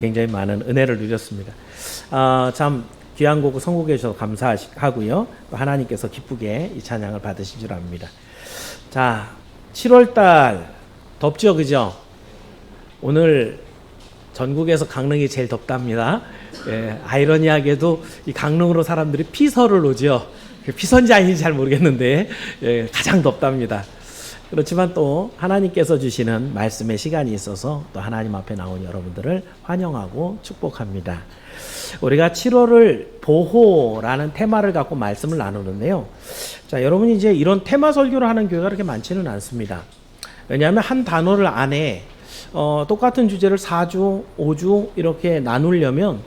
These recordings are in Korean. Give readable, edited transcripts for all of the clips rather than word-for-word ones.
굉장히 많은 은혜를 누렸습니다. 참 귀한 곡을 선곡해 주셔서 감사하고요. 또 하나님께서 기쁘게 이 찬양을 받으신 줄 압니다. 자, 7월달 덥죠, 그죠? 오늘 전국에서 강릉이 제일 덥답니다. 예, 아이러니하게도 이 강릉으로 사람들이 피서를 오죠. 피서인지 아닌지 잘 모르겠는데 예, 가장 덥답니다. 그렇지만 또 하나님께서 주시는 말씀의 시간이 있어서 또 하나님 앞에 나온 여러분들을 환영하고 축복합니다. 우리가 7월을 보호라는 테마를 갖고 말씀을 나누는데요. 자, 여러분이 이제 이런 테마 설교를 하는 교회가 그렇게 많지는 않습니다. 왜냐하면 한 단어를 안에 똑같은 주제를 4주, 5주 이렇게 나누려면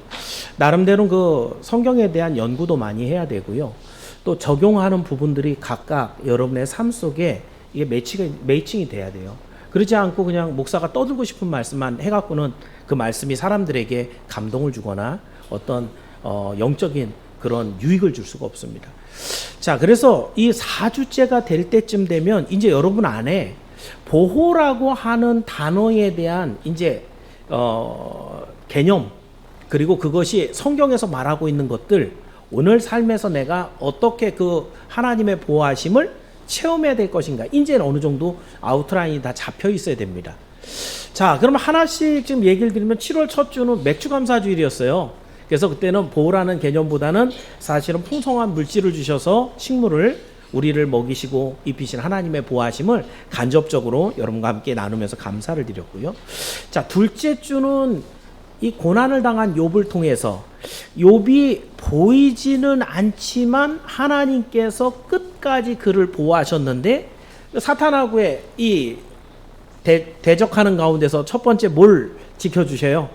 나름대로 그 성경에 대한 연구도 많이 해야 되고요. 또 적용하는 부분들이 각각 여러분의 삶 속에 이게 매칭이 돼야 돼요. 그렇지 않고 그냥 목사가 떠들고 싶은 말씀만 해갖고는 그 말씀이 사람들에게 감동을 주거나 어떤 영적인 그런 유익을 줄 수가 없습니다. 자, 그래서 이 4주째가 될 때쯤 되면 이제 여러분 안에 보호라고 하는 단어에 대한 이제 개념, 그리고 그것이 성경에서 말하고 있는 것들, 오늘 삶에서 내가 어떻게 그 하나님의 보호하심을 체험해야 될 것인가, 이제는 어느 정도 아웃라인이 다 잡혀 있어야 됩니다. 자, 그럼 하나씩 지금 얘기를 드리면 7월 첫 주는 맥주감사주일이었어요. 그래서 그때는 보호라는 개념보다는 사실은 풍성한 물질을 주셔서 식물을 우리를 먹이시고 입히신 하나님의 보호하심을 간접적으로 여러분과 함께 나누면서 감사를 드렸고요. 자, 둘째 주는 이 고난을 당한 욥을 통해서 욥이 보이지는 않지만 하나님께서 끝까지 그를 보호하셨는데 사탄하고의 이 대적하는 가운데서 첫 번째 뭘 지켜주셔요?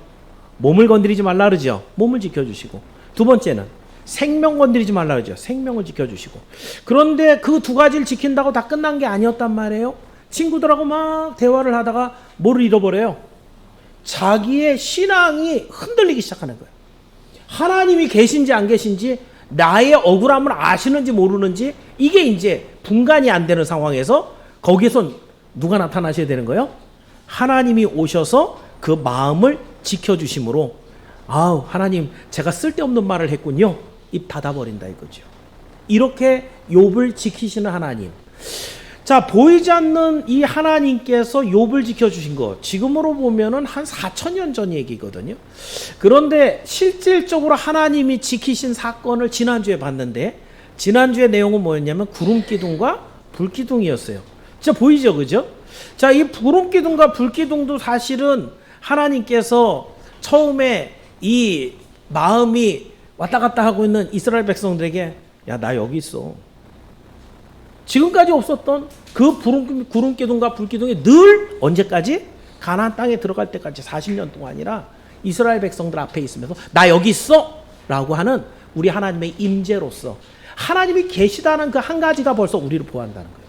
몸을 건드리지 말라 그러죠. 몸을 지켜주시고, 두 번째는 생명 건드리지 말라 그러죠. 생명을 지켜주시고. 그런데 그 두 가지를 지킨다고 다 끝난 게 아니었단 말이에요. 친구들하고 막 대화를 하다가 뭐를 잃어버려요? 자기의 신앙이 흔들리기 시작하는 거예요. 하나님이 계신지 안 계신지, 나의 억울함을 아시는지 모르는지, 이게 이제 분간이 안 되는 상황에서 거기서 누가 나타나셔야 되는 거예요? 하나님이 오셔서 그 마음을 지켜주심으로, 아우, 하나님 제가 쓸데없는 말을 했군요. 입 닫아버린다 이거죠. 이렇게 욥을 지키시는 하나님. 자, 보이지 않는 이 하나님께서 욥을 지켜주신 것, 지금으로 보면은 한 4,000년 전 얘기거든요. 그런데 실질적으로 하나님이 지키신 사건을 지난주에 봤는데, 지난주의 내용은 뭐였냐면 구름기둥과 불기둥이었어요. 진짜 보이죠, 그죠? 자, 이 구름기둥과 불기둥도 사실은 하나님께서 처음에 이 마음이 왔다 갔다 하고 있는 이스라엘 백성들에게, 야, 나 여기 있어. 지금까지 없었던 그 구름기둥과 불기둥이 늘 언제까지? 가나안 땅에 들어갈 때까지 40년 동안이라 이스라엘 백성들 앞에 있으면서 나 여기 있어! 라고 하는 우리 하나님의 임재로서 하나님이 계시다는 그 한 가지가 벌써 우리를 보호한다는 거예요.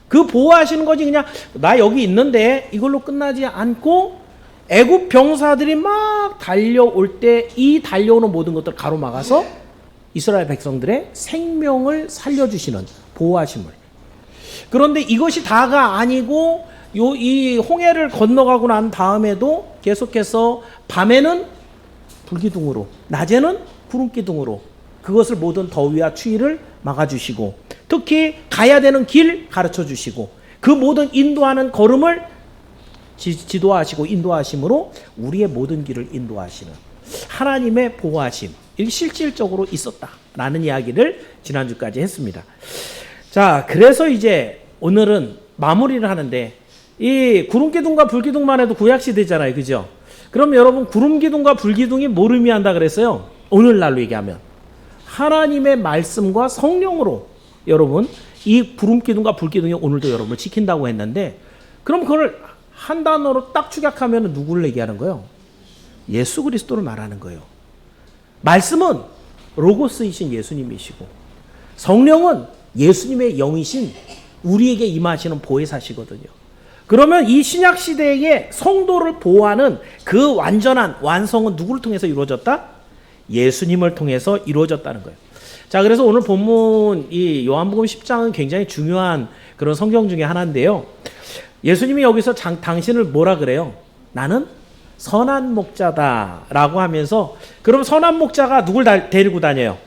그 보호하시는 거지 그냥 나 여기 있는데 이걸로 끝나지 않고, 애굽 병사들이 막 달려올 때 이 달려오는 모든 것들을 가로막아서 이스라엘 백성들의 생명을 살려주시는 보호하심을. 그런데 이것이 다가 아니고 이 홍해를 건너가고 난 다음에도 계속해서 밤에는 불기둥으로, 낮에는 구름기둥으로 그것을 모든 더위와 추위를 막아주시고, 특히 가야 되는 길 가르쳐주시고, 그 모든 인도하는 걸음을 지도하시고 인도하심으로 우리의 모든 길을 인도하시는 하나님의 보호하심, 이게 실질적으로 있었다라는 이야기를 지난주까지 했습니다. 자, 그래서 이제 오늘은 마무리를 하는데, 이 구름기둥과 불기둥만 해도 구약시대잖아요, 그죠? 그럼 여러분, 구름기둥과 불기둥이 뭘 의미한다 그랬어요? 오늘날로 얘기하면 하나님의 말씀과 성령으로 여러분, 이 구름기둥과 불기둥이 오늘도 여러분을 지킨다고 했는데, 그럼 그걸 한 단어로 딱 축약하면 누구를 얘기하는 거예요? 예수 그리스도를 말하는 거예요. 말씀은 로고스이신 예수님이시고, 성령은 예수님의 영이신 우리에게 임하시는 보혜사시거든요. 그러면 이 신약 시대의 성도를 보호하는 그 완전한 완성은 누구를 통해서 이루어졌다? 예수님을 통해서 이루어졌다는 거예요. 자, 그래서 오늘 본문 이 요한복음 10장은 굉장히 중요한 그런 성경 중에 하나인데요. 예수님이 여기서 당신을 뭐라 그래요? 나는 선한 목자다라고 하면서, 그럼 선한 목자가 누굴 데리고 다녀요?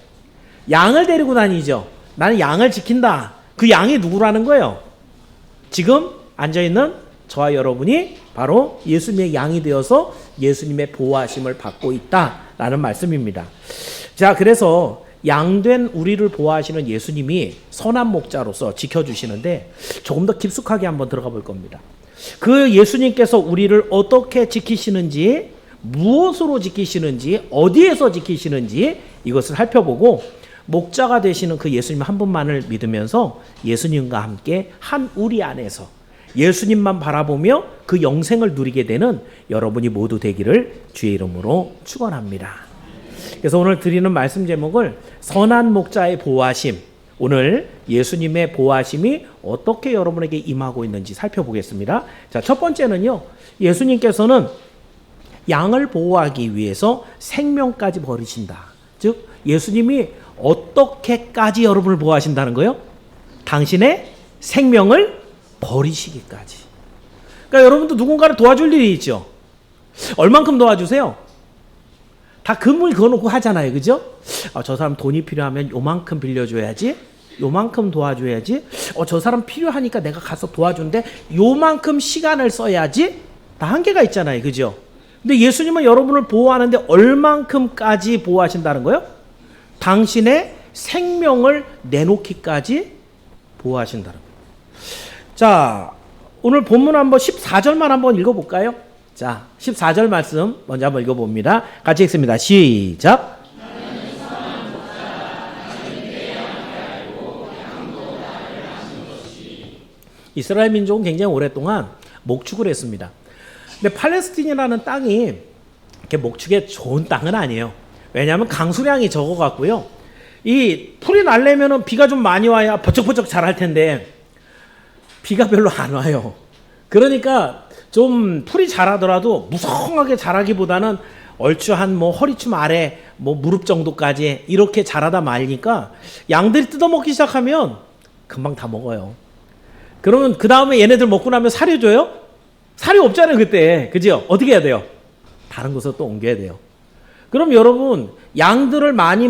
양을 데리고 다니죠. 나는 양을 지킨다. 그 양이 누구라는 거예요? 지금 앉아있는 저와 여러분이 바로 예수님의 양이 되어서 예수님의 보호하심을 받고 있다라는 말씀입니다. 자, 그래서 양된 우리를 보호하시는 예수님이 선한 목자로서 지켜주시는데, 조금 더 깊숙하게 한번 들어가 볼 겁니다. 그 예수님께서 우리를 어떻게 지키시는지, 무엇으로 지키시는지, 어디에서 지키시는지 이것을 살펴보고, 목자가 되시는 그 예수님 한 분만을 믿으면서 예수님과 함께 한 우리 안에서 예수님만 바라보며 그 영생을 누리게 되는 여러분이 모두 되기를 주의 이름으로 축원합니다. 그래서 오늘 드리는 말씀 제목을 선한 목자의 보호하심, 오늘 예수님의 보호하심이 어떻게 여러분에게 임하고 있는지 살펴보겠습니다. 자, 첫 번째는요, 예수님께서는 양을 보호하기 위해서 생명까지 버리신다. 즉 예수님이 어떻게까지 여러분을 보호하신다는 거예요? 당신의 생명을 버리시기까지. 그러니까 여러분도 누군가를 도와줄 일이 있죠. 얼만큼 도와주세요? 다 금을 그어놓고 하잖아요. 그죠? 저 사람 돈이 필요하면 요만큼 빌려줘야지, 요만큼 도와줘야지, 저 사람 필요하니까 내가 가서 도와준대, 요만큼 시간을 써야지. 다 한계가 있잖아요. 그죠? 근데 예수님은 여러분을 보호하는데 얼만큼까지 보호하신다는 거예요? 당신의 생명을 내놓기까지 보호하신다는 거예요. 자, 오늘 본문 한번 14절만 한번 읽어볼까요? 자, 14절 말씀 먼저 한번 읽어봅니다. 같이 읽습니다. 시작. 이스라엘 민족은 굉장히 오랫동안 목축을 했습니다. 근데 팔레스틴이라는 땅이 이렇게 목축에 좋은 땅은 아니에요. 왜냐하면 강수량이 적어갖고요, 이 풀이 날려면은 비가 좀 많이 와야 버쩍버쩍 자랄 텐데 비가 별로 안 와요. 그러니까 좀 풀이 자라더라도 무성하게 자라기보다는 얼추 한 허리춤 아래 무릎 정도까지 이렇게 자라다 말니까 양들이 뜯어먹기 시작하면 금방 다 먹어요. 그러면 그 다음에 얘네들 먹고 나면 사료 줘요? 사료 없잖아요 그때. 그죠? 어떻게 해야 돼요? 다른 곳으로 또 옮겨야 돼요. 그럼 여러분, 양들을 많이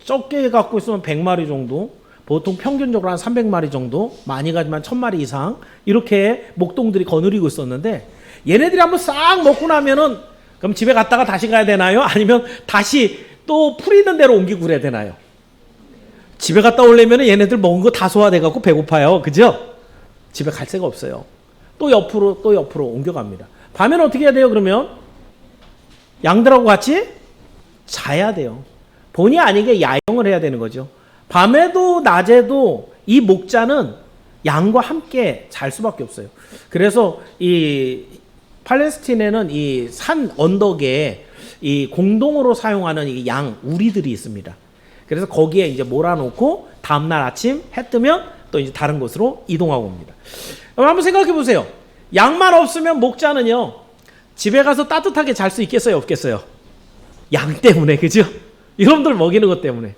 적게 갖고 있으면 100마리 정도, 보통 평균적으로 한 300마리 정도, 많이 가지만 1000마리 이상 이렇게 목동들이 거느리고 있었는데, 얘네들이 한번 싹 먹고 나면은 그럼 집에 갔다가 다시 가야 되나요? 아니면 다시 또 풀 있는 데로 옮기고 그래야 되나요? 집에 갔다 오려면 얘네들 먹은 거 다 소화돼 갖고 배고파요. 그죠? 집에 갈 새가 없어요. 또 옆으로 옮겨갑니다. 밤에는 어떻게 해야 돼요? 그러면 양들하고 같이 자야 돼요. 본의 아니게 야영을 해야 되는 거죠. 밤에도 낮에도 이 목자는 양과 함께 잘 수밖에 없어요. 그래서 이 팔레스틴에는 이 산 언덕에 이 공동으로 사용하는 이 양 우리들이 있습니다. 그래서 거기에 이제 몰아놓고 다음날 아침 해 뜨면 또 이제 다른 곳으로 이동하고 옵니다. 한번 생각해 보세요. 양만 없으면 목자는요, 집에 가서 따뜻하게 잘 수 있겠어요, 없겠어요? 양 때문에, 그죠? 여러분들 먹이는 것 때문에.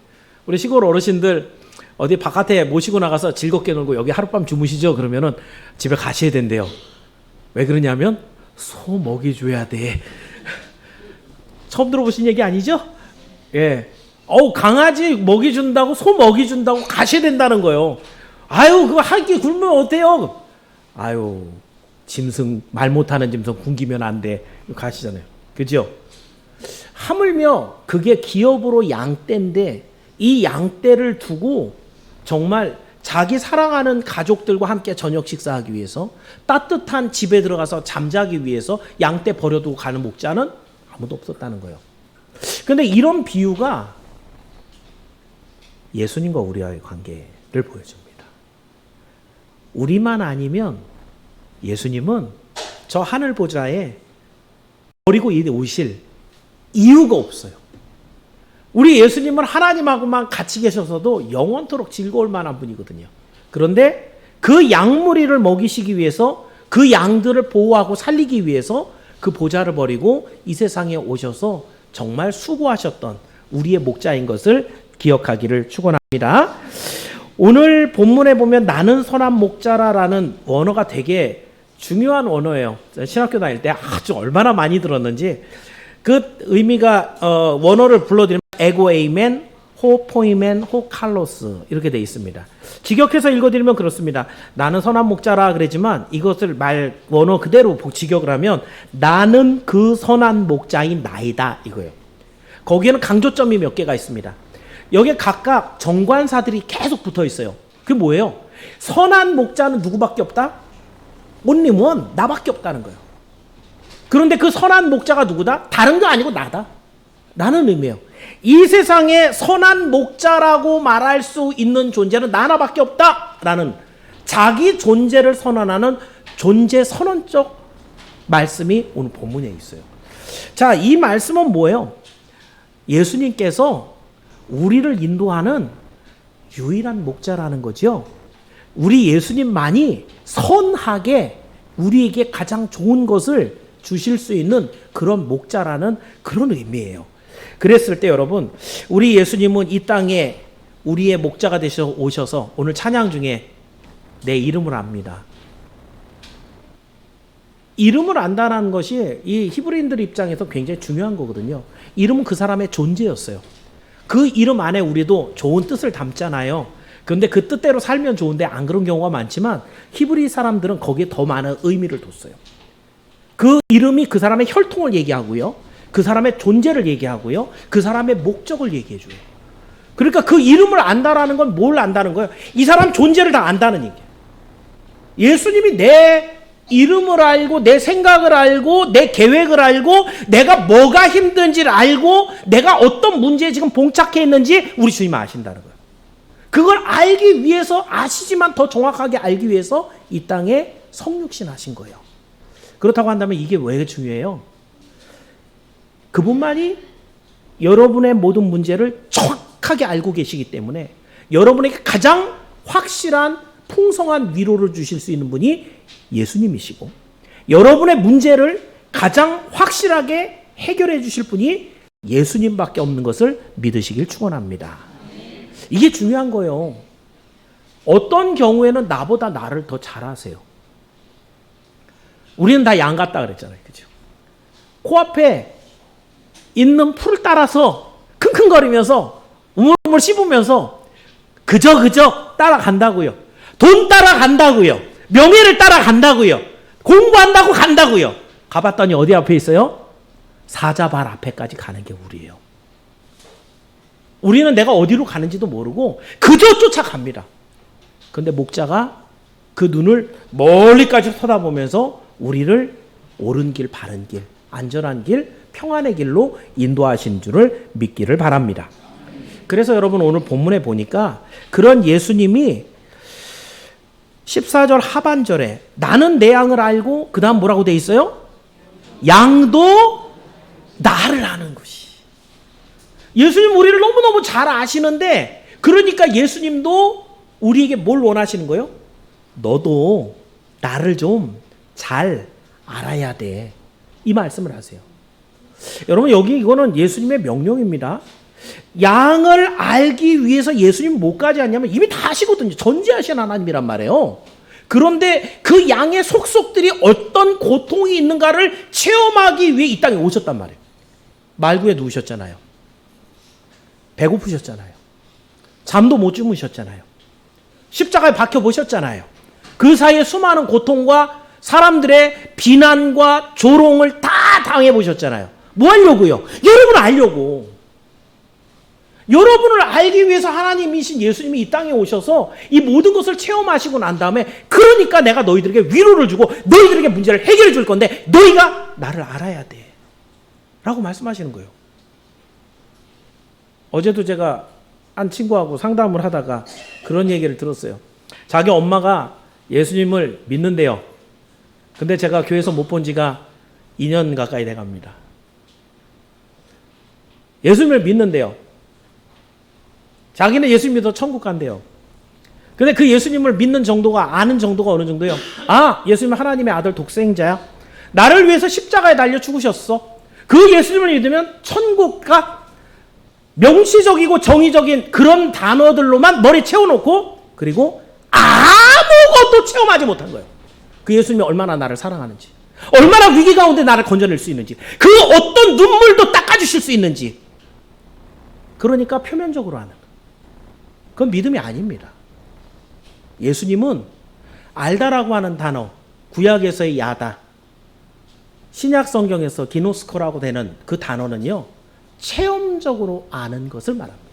우리 시골 어르신들 어디 바깥에 모시고 나가서 즐겁게 놀고 여기 하룻밤 주무시죠? 그러면은 집에 가셔야 된대요. 왜 그러냐면 소 먹여줘야 돼. 처음 들어보신 얘기 아니죠? 예. 강아지 먹여준다고, 소 먹여준다고 가셔야 된다는 거예요. 아유, 그거 한 끼 굶으면 어때요? 아유, 짐승, 말 못하는 짐승 굶기면 안 돼. 가시잖아요. 그죠? 하물며 그게 기업으로 양떼인데, 이 양떼를 두고 정말 자기 사랑하는 가족들과 함께 저녁 식사하기 위해서, 따뜻한 집에 들어가서 잠자기 위해서 양떼 버려두고 가는 목자는 아무도 없었다는 거예요. 그런데 이런 비유가 예수님과 우리와의 관계를 보여줍니다. 우리만 아니면 예수님은 저 하늘 보좌에 버리고 오실 이유가 없어요. 우리 예수님은 하나님하고만 같이 계셔서도 영원토록 즐거울 만한 분이거든요. 그런데 그 양무리를 먹이시기 위해서, 그 양들을 보호하고 살리기 위해서 그 보좌를 버리고 이 세상에 오셔서 정말 수고하셨던 우리의 목자인 것을 기억하기를 축원합니다. 오늘 본문에 보면 나는 선한 목자라라는 원어가 되게 중요한 원어예요. 신학교 다닐 때 아주 얼마나 많이 들었는지. 그 의미가 원어를 불러드리면 에고에이멘, 호포이멘, 호칼로스 이렇게 돼 있습니다. 직역해서 읽어드리면 그렇습니다. 나는 선한 목자라 그러지만 이것을 원어 그대로 직역을 하면 나는 그 선한 목자인 나이다 이거예요. 거기에는 강조점이 몇 개가 있습니다. 여기에 각각 정관사들이 계속 붙어 있어요. 그게 뭐예요? 선한 목자는 누구밖에 없다? only one, 나밖에 없다는 거예요. 그런데 그 선한 목자가 누구다? 다른 거 아니고 나다. 라는 의미예요. 이 세상에 선한 목자라고 말할 수 있는 존재는 나 하나밖에 없다라는 자기 존재를 선언하는 존재 선언적 말씀이 오늘 본문에 있어요. 자, 이 말씀은 뭐예요? 예수님께서 우리를 인도하는 유일한 목자라는 거죠. 우리 예수님만이 선하게 우리에게 가장 좋은 것을 주실 수 있는 그런 목자라는 그런 의미예요. 그랬을 때 여러분, 우리 예수님은 이 땅에 우리의 목자가 되셔 오셔서 오늘 찬양 중에 내 이름을 압니다. 이름을 안다는 것이 이 히브리인들 입장에서 굉장히 중요한 거거든요. 이름은 그 사람의 존재였어요. 그 이름 안에 우리도 좋은 뜻을 담잖아요. 그런데 그 뜻대로 살면 좋은데 안 그런 경우가 많지만 히브리 사람들은 거기에 더 많은 의미를 뒀어요. 그 이름이 그 사람의 혈통을 얘기하고요. 그 사람의 존재를 얘기하고요. 그 사람의 목적을 얘기해줘요. 그러니까 그 이름을 안다라는 건 뭘 안다는 거예요? 이 사람 존재를 다 안다는 얘기예요. 예수님이 내 이름을 알고 내 생각을 알고 내 계획을 알고 내가 뭐가 힘든지를 알고 내가 어떤 문제에 지금 봉착해 있는지 우리 주님은 아신다는 거예요. 그걸 알기 위해서 아시지만 더 정확하게 알기 위해서 이 땅에 성육신 하신 거예요. 그렇다고 한다면 이게 왜 중요해요? 그분만이 여러분의 모든 문제를 정확하게 알고 계시기 때문에 여러분에게 가장 확실한 풍성한 위로를 주실 수 있는 분이 예수님이시고 여러분의 문제를 가장 확실하게 해결해 주실 분이 예수님밖에 없는 것을 믿으시길 축원합니다. 이게 중요한 거예요. 어떤 경우에는 나보다 나를 더 잘 아세요. 우리는 다 양 같다 그랬잖아요. 그죠? 코앞에 있는 풀을 따라서 킁킁거리면서 우물우물 씹으면서 그저 따라간다고요. 돈 따라간다고요. 명예를 따라간다고요. 공부한다고 간다고요. 가봤더니 어디 앞에 있어요? 사자발 앞에까지 가는 게 우리예요. 우리는 내가 어디로 가는지도 모르고 그저 쫓아갑니다. 그런데 목자가 그 눈을 멀리까지 쳐다보면서 우리를 옳은 길, 바른 길, 안전한 길, 평안의 길로 인도하신 줄을 믿기를 바랍니다. 그래서 여러분 오늘 본문에 보니까 그런 예수님이 14절 하반절에 나는 내 양을 알고 그 다음 뭐라고 돼 있어요? 양도 나를 아는 것이. 예수님 우리를 너무너무 잘 아시는데 그러니까 예수님도 우리에게 뭘 원하시는 거예요? 너도 나를 좀 잘 알아야 돼. 이 말씀을 하세요. 여러분 여기 이거는 예수님의 명령입니다. 양을 알기 위해서 예수님 뭐까지 하냐면 이미 다 아시거든요. 전지하신 하나님이란 말이에요. 그런데 그 양의 속속들이 어떤 고통이 있는가를 체험하기 위해 이 땅에 오셨단 말이에요. 말구에 누우셨잖아요. 배고프셨잖아요. 잠도 못 주무셨잖아요. 십자가에 박혀 보셨잖아요. 그 사이에 수많은 고통과 사람들의 비난과 조롱을 다 당해 보셨잖아요. 뭐 하려고요? 여러분을 알려고. 여러분을 알기 위해서 하나님이신 예수님이 이 땅에 오셔서 이 모든 것을 체험하시고 난 다음에 그러니까 내가 너희들에게 위로를 주고 너희들에게 문제를 해결해 줄 건데 너희가 나를 알아야 돼. 라고 말씀하시는 거예요. 어제도 제가 한 친구하고 상담을 하다가 그런 얘기를 들었어요. 자기 엄마가 예수님을 믿는데요. 근데 제가 교회에서 못 본 지가 2년 가까이 돼갑니다. 예수님을 믿는데요. 자기는 예수님 믿어 천국 간대요. 근데 그 예수님을 믿는 정도가 아는 정도가 어느 정도예요? 아, 예수님은 하나님의 아들 독생자야. 나를 위해서 십자가에 달려 죽으셨어. 그 예수님을 믿으면 천국가 명시적이고 정의적인 그런 단어들로만 머리 채워놓고 그리고 아무것도 체험하지 못한 거예요. 그 예수님이 얼마나 나를 사랑하는지, 얼마나 위기 가운데 나를 건져낼 수 있는지, 그 어떤 눈물도 닦아주실 수 있는지. 그러니까 표면적으로 하는 거예요. 그건 믿음이 아닙니다. 예수님은 알다라고 하는 단어, 구약에서의 야다, 신약 성경에서 기노스코라고 되는 그 단어는요, 체험적으로 아는 것을 말합니다.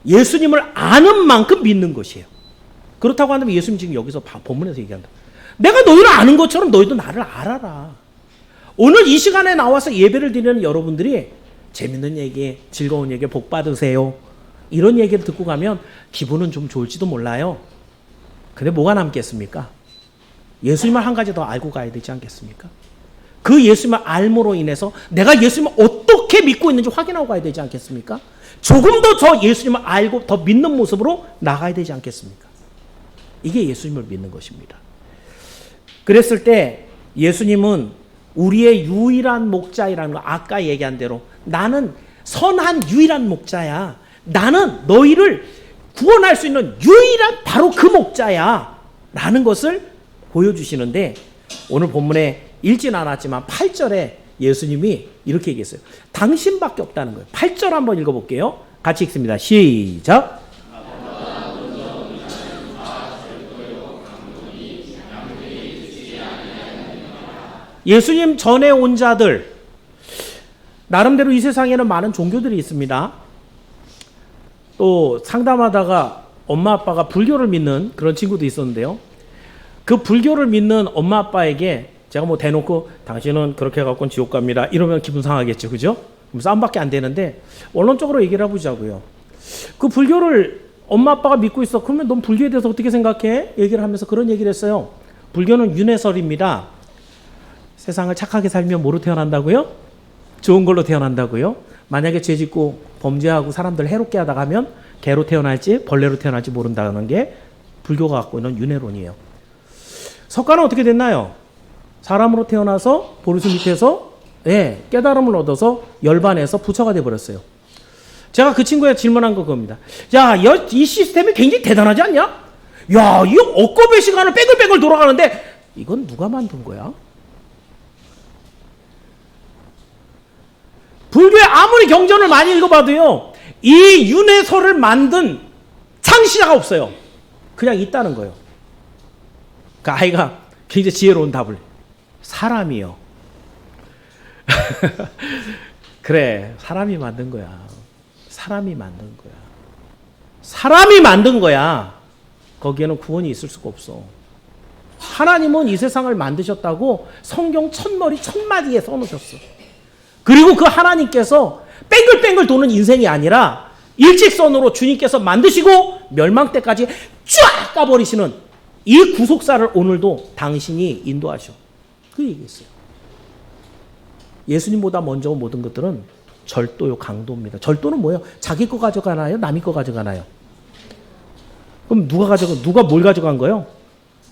예수님을 아는 만큼 믿는 것이에요. 그렇다고 한다면 예수님 지금 여기서 본문에서 얘기한다. 내가 너희를 아는 것처럼 너희도 나를 알아라. 오늘 이 시간에 나와서 예배를 드리는 여러분들이 재밌는 얘기, 즐거운 얘기 복 받으세요, 이런 얘기를 듣고 가면 기분은 좀 좋을지도 몰라요. 근데 뭐가 남겠습니까? 예수님을 한 가지 더 알고 가야 되지 않겠습니까? 그 예수님을 알므로 인해서 내가 예수님을 어떻게 믿고 있는지 확인하고 가야 되지 않겠습니까? 조금 더 저 예수님을 알고 더 믿는 모습으로 나가야 되지 않겠습니까? 이게 예수님을 믿는 것입니다. 그랬을 때 예수님은 우리의 유일한 목자이라는 거, 아까 얘기한 대로 나는 선한 유일한 목자야, 나는 너희를 구원할 수 있는 유일한 바로 그 목자야 라는 것을 보여주시는데, 오늘 본문에 읽진 않았지만 8절에 예수님이 이렇게 얘기했어요. 당신밖에 없다는 거예요. 8절 한번 읽어볼게요. 같이 읽습니다. 시작. 예수님 전에 온 자들, 나름대로 이 세상에는 많은 종교들이 있습니다. 또 상담하다가 엄마 아빠가 불교를 믿는 그런 친구도 있었는데요. 그 불교를 믿는 엄마 아빠에게 제가 뭐 대놓고 당신은 그렇게 해갖고는 지옥 갑니다 이러면 기분 상하겠죠, 그죠? 그럼 싸움밖에 안 되는데 원론적으로 얘기를 해보자고요. 그 불교를 엄마 아빠가 믿고 있어. 그러면 넌 불교에 대해서 어떻게 생각해? 얘기를 하면서 그런 얘기를 했어요. 불교는 윤회설입니다. 세상을 착하게 살면 뭐로 태어난다고요? 좋은 걸로 태어난다고요? 만약에 죄 짓고 범죄하고 사람들 해롭게 하다가 하면 개로 태어날지 벌레로 태어날지 모른다는 게 불교가 갖고 있는 윤회론이에요. 석가는 어떻게 됐나요? 사람으로 태어나서 보르스 밑에서 깨달음을 얻어서 열반해서 부처가 돼버렸어요. 제가 그 친구에 질문한 거 그겁니다. 야, 이 시스템이 굉장히 대단하지 않냐? 야, 이 억겁의 시간을 빼글빼글 돌아가는데 이건 누가 만든 거야? 불교에 아무리 경전을 많이 읽어봐도요, 이 윤회설을 만든 창시자가 없어요. 그냥 있다는 거예요. 그 아이가 굉장히 지혜로운 답을, 사람이요. 그래, 사람이 만든 거야. 사람이 만든 거야. 사람이 만든 거야. 거기에는 구원이 있을 수가 없어. 하나님은 이 세상을 만드셨다고 성경 첫머리 첫마디에 써놓으셨어. 그리고 그 하나님께서 뺑글뺑글 도는 인생이 아니라 일직선으로 주님께서 만드시고 멸망 때까지 쫙 까버리시는 이 구속사를 오늘도 당신이 인도하셔. 그 얘기했어요. 예수님보다 먼저 온 모든 것들은 절도요, 강도입니다. 절도는 뭐예요? 자기 거 가져가나요? 남이 거 가져가나요? 그럼 누가 뭘 가져간 거예요?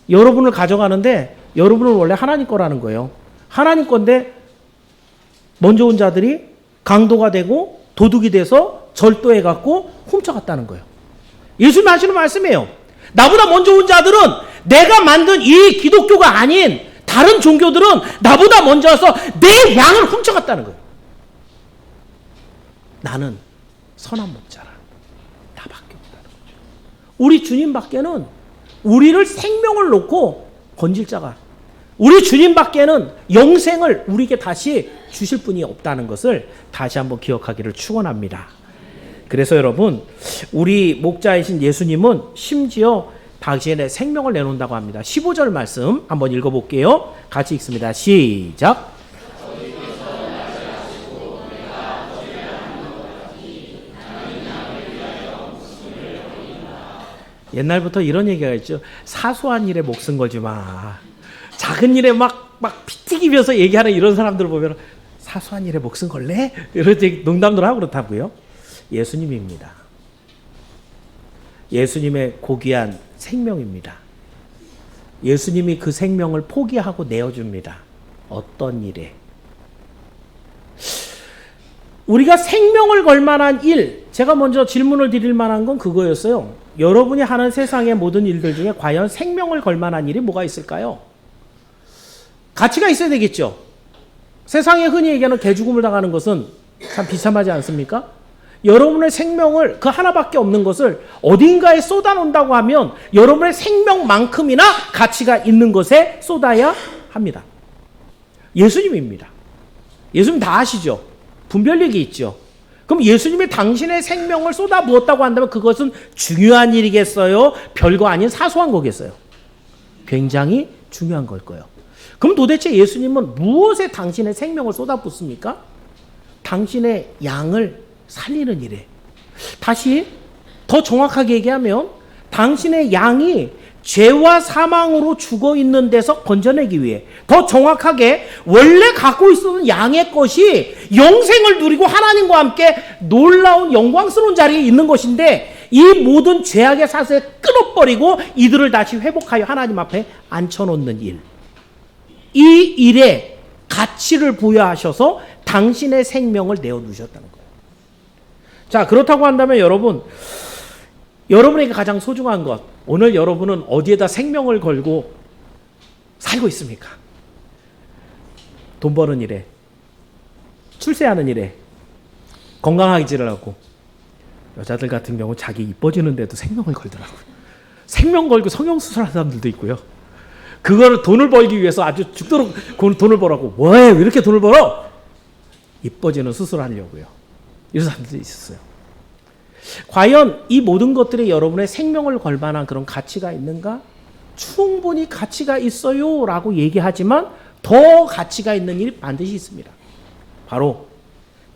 여러분을 가져가는데 여러분은 원래 하나님 거라는 거예요. 하나님 건데 먼저 온 자들이 강도가 되고 도둑이 돼서 절도해갖고 훔쳐갔다는 거예요. 예수님 하시는 말씀이에요. 나보다 먼저 온 자들은 내가 만든 이 기독교가 아닌 다른 종교들은 나보다 먼저 와서 내 양을 훔쳐갔다는 거예요. 나는 선한 목자라. 나밖에 없다는 거죠. 우리 주님밖에는 우리를 생명을 놓고 건질 자가, 우리 주님밖에는 영생을 우리에게 다시 주실 분이 없다는 것을 다시 한번 기억하기를 축원합니다. 그래서 여러분, 우리 목자이신 예수님은 심지어 당신의 생명을 내놓는다고 합니다. 15절 말씀 한번 읽어볼게요. 같이 읽습니다. 시작. 옛날부터 이런 얘기가 있죠. 사소한 일에 목숨 걸지 마. 작은 일에 막 피 튀기면서 얘기하는 이런 사람들 보면 사소한 일에 목숨 걸래? 이런 농담들 하고 그렇다고요. 예수님입니다. 예수님의 고귀한 생명입니다. 예수님이 그 생명을 포기하고 내어줍니다. 어떤 일에? 우리가 생명을 걸 만한 일, 제가 먼저 질문을 드릴 만한 건 그거였어요. 여러분이 하는 세상의 모든 일들 중에 과연 생명을 걸 만한 일이 뭐가 있을까요? 가치가 있어야 되겠죠. 세상에 흔히 얘기하는 개죽음을 당하는 것은 참 비참하지 않습니까? 여러분의 생명을 그 하나밖에 없는 것을 어딘가에 쏟아놓는다고 하면 여러분의 생명만큼이나 가치가 있는 것에 쏟아야 합니다. 예수님입니다. 예수님 다 아시죠? 분별력이 있죠. 그럼 예수님이 당신의 생명을 쏟아 부었다고 한다면 그것은 중요한 일이겠어요? 별거 아닌 사소한 거겠어요? 굉장히 중요한 걸 거예요. 그럼 도대체 예수님은 무엇에 당신의 생명을 쏟아 붓습니까? 당신의 양을 살리는 일에. 다시 더 정확하게 얘기하면 당신의 양이 죄와 사망으로 죽어 있는 데서 건져내기 위해, 더 정확하게 원래 갖고 있었던 양의 것이 영생을 누리고 하나님과 함께 놀라운 영광스러운 자리에 있는 것인데 이 모든 죄악의 사슬에 끊어버리고 이들을 다시 회복하여 하나님 앞에 앉혀놓는 일. 이 일에 가치를 부여하셔서 당신의 생명을 내어두셨다는 거예요. 자, 그렇다고 한다면 여러분에게 가장 소중한 것, 오늘 여러분은 어디에다 생명을 걸고 살고 있습니까? 돈 버는 일에, 출세하는 일에, 건강하기를 하고, 여자들 같은 경우 자기 이뻐지는데도 생명을 걸더라고요. 생명 걸고 성형수술하는 사람들도 있고요. 그거를 돈을 벌기 위해서 아주 죽도록 돈을 벌라고. 왜 이렇게 돈을 벌어? 이뻐지는 수술하려고요. 이런 사람들도 있었어요. 과연 이 모든 것들이 여러분의 생명을 걸 만한 그런 가치가 있는가? 충분히 가치가 있어요 라고 얘기하지만 더 가치가 있는 일이 반드시 있습니다. 바로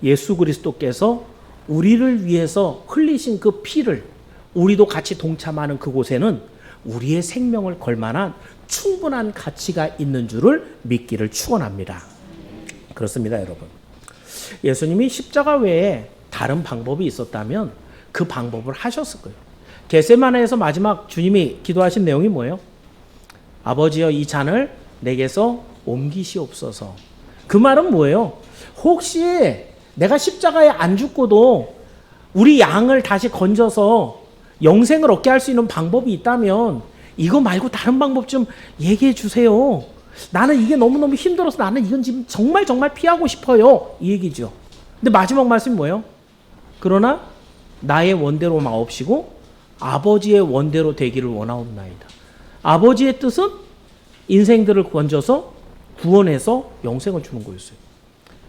예수 그리스도께서 우리를 위해서 흘리신 그 피를 우리도 같이 동참하는 그곳에는 우리의 생명을 걸 만한 충분한 가치가 있는 줄을 믿기를 축원합니다. 그렇습니다, 여러분. 예수님이 십자가 외에 다른 방법이 있었다면 그 방법을 하셨을 거예요. 겟세마네에서 마지막 주님이 기도하신 내용이 뭐예요? 아버지여 이 잔을 내게서 옮기시옵소서. 그 말은 뭐예요? 혹시 내가 십자가에 안 죽고도 우리 양을 다시 건져서 영생을 얻게 할 수 있는 방법이 있다면 이거 말고 다른 방법 좀 얘기해 주세요. 나는 이게 너무너무 힘들어서 나는 이건 지금 정말 피하고 싶어요. 이 얘기죠. 근데 마지막 말씀이 뭐예요? 그러나 나의 원대로 마옵시고 아버지의 원대로 되기를 원하옵나이다. 아버지의 뜻은 인생들을 건져서 구원해서 영생을 주는 거였어요.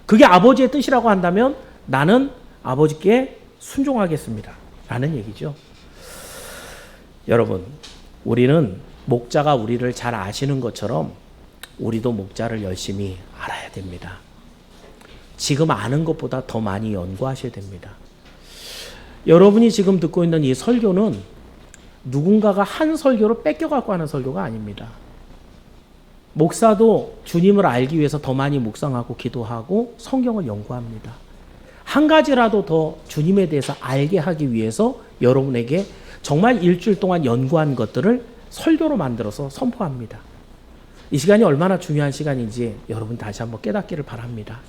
그게 아버지의 뜻이라고 한다면 나는 아버지께 순종하겠습니다. 라는 얘기죠. 여러분, 우리는 목자가 우리를 잘 아시는 것처럼 우리도 목자를 열심히 알아야 됩니다. 지금 아는 것보다 더 많이 연구하셔야 됩니다. 여러분이 지금 듣고 있는 이 설교는 누군가가 한 설교를 뺏겨갖고 하는 설교가 아닙니다. 목사도 주님을 알기 위해서 더 많이 묵상하고 기도하고 성경을 연구합니다. 한 가지라도 더 주님에 대해서 알게 하기 위해서 여러분에게 정말 일주일 동안 연구한 것들을 설교로 만들어서 선포합니다. 이 시간이 얼마나 중요한 시간인지 여러분 다시 한번 깨닫기를 바랍니다.